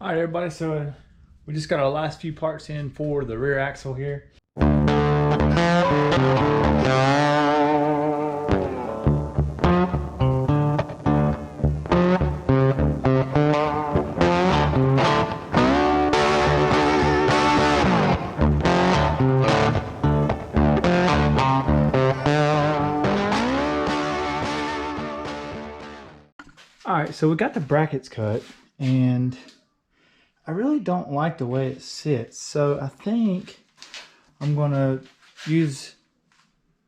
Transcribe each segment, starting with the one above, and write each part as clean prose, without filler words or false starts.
All right, everybody, so we just got our last few parts in for the rear axle here. All right, so we got the brackets cut, and I really don't like the way it sits. So I think I'm gonna use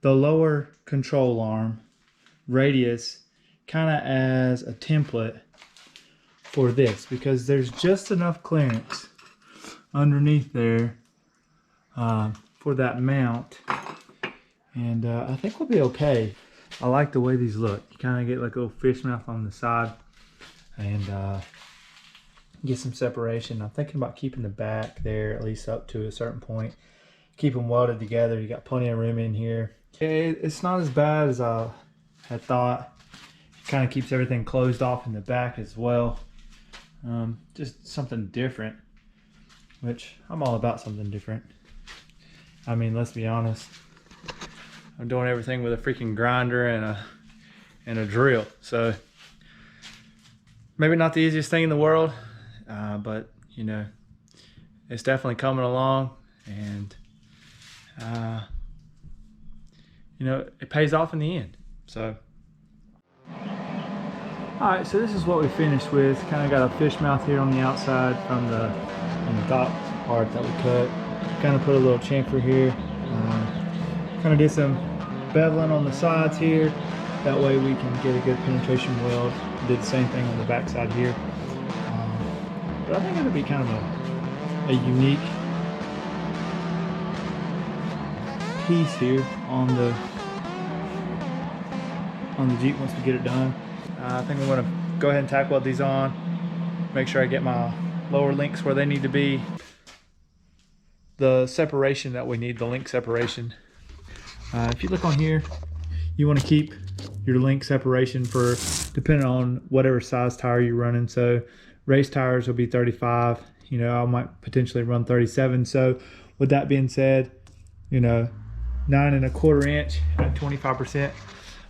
the lower control arm radius kind of as a template for this, because there's just enough clearance underneath there for that mount, and I think we'll be okay. I like the way these look. You kind of get like a little fish mouth on the side and get some separation. I'm thinking about keeping the back there at least up to a certain point. Keep them welded together. You got plenty of room in here. It's not as bad as I had thought. It kind of keeps everything closed off in the back as well. Just something different, which I'm all about something different. I mean, let's be honest. I'm doing everything with a freaking grinder and a drill. So maybe not the easiest thing in the world, but you know, it's definitely coming along, and you know, it pays off in the end. So all right, so this is what we finished with. Kind of got a fish mouth here on the outside from the top part that we cut. Kind of put a little chamfer here. Kind of did some beveling on the sides here. That way we can get a good penetration weld. Did the same thing on the back side here. But I think it'll be kind of a unique piece here on the Jeep once we get it done. I think I'm going to go ahead and tack weld these on. Make sure I get my lower links where they need to be. The separation that we need, the link separation. If you look on here, you want to keep your link separation for depending on whatever size tire you're running. So race tires will be 35. You know, I might potentially run 37. So with that being said, you know, 9 1/4 inch at 25%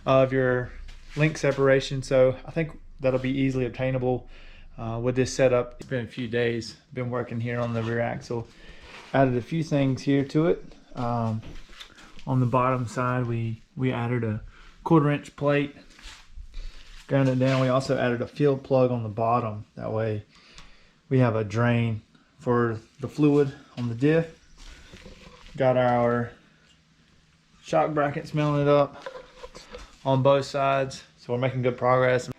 of your link separation. So I think that'll be easily obtainable with this setup. It's been a few days. Been working here on the rear axle. Added a few things here to it. On the bottom side, we added a 1/4 inch plate, ground it down. We also added a field plug on the bottom. That way we have a drain for the fluid on the diff. Got our shock brackets mounted up on both sides, so we're making good progress.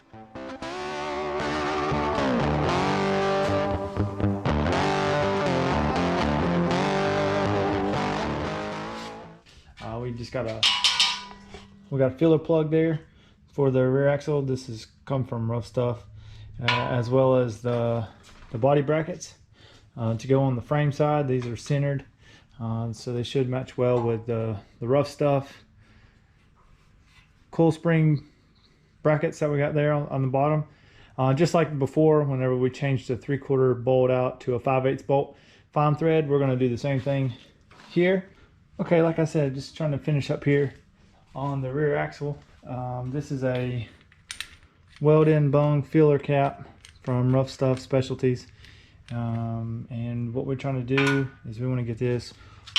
We got a filler plug there for the rear axle. This has come from Ruff Stuff, as well as the body brackets to go on the frame side. These are centered, so they should match well with the Ruff Stuff coil spring brackets that we got there on the bottom. Just like before, whenever we changed the 3/4 bolt out to a 5/8 bolt fine thread, we're going to do the same thing here. Okay, like I said, just trying to finish up here on the rear axle. This is a weld-in bung filler cap from Ruff Stuff Specialties. And what we're trying to do is we want to get this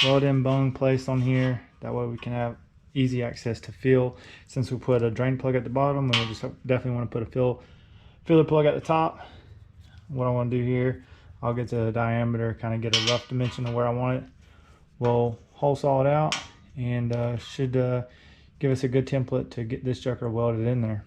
weld-in bung placed on here. That way we can have easy access to fill. Since we put a drain plug at the bottom, and we just definitely want to put a filler plug at the top. What I want to do here, I'll get the diameter, kind of get a rough dimension of where I want it. We'll hole saw it out, and should give us a good template to get this joker welded in there.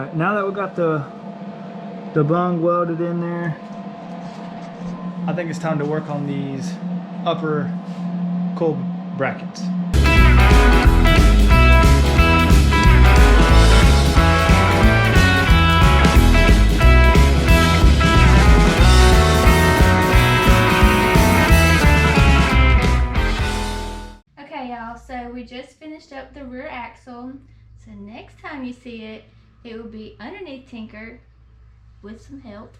Alright, now that we got the bung welded in there, I think it's time to work on these upper coil brackets. Okay, y'all, so we just finished up the rear axle. So next time you see it, it will be underneath Tinker with some help.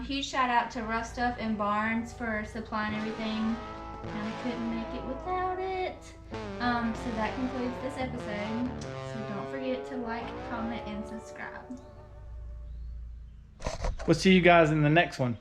Huge shout out to Ruff Stuff and Barnes for supplying everything. I couldn't make it without it. So that concludes this episode. So don't forget to like, comment, and subscribe. We'll see you guys in the next one.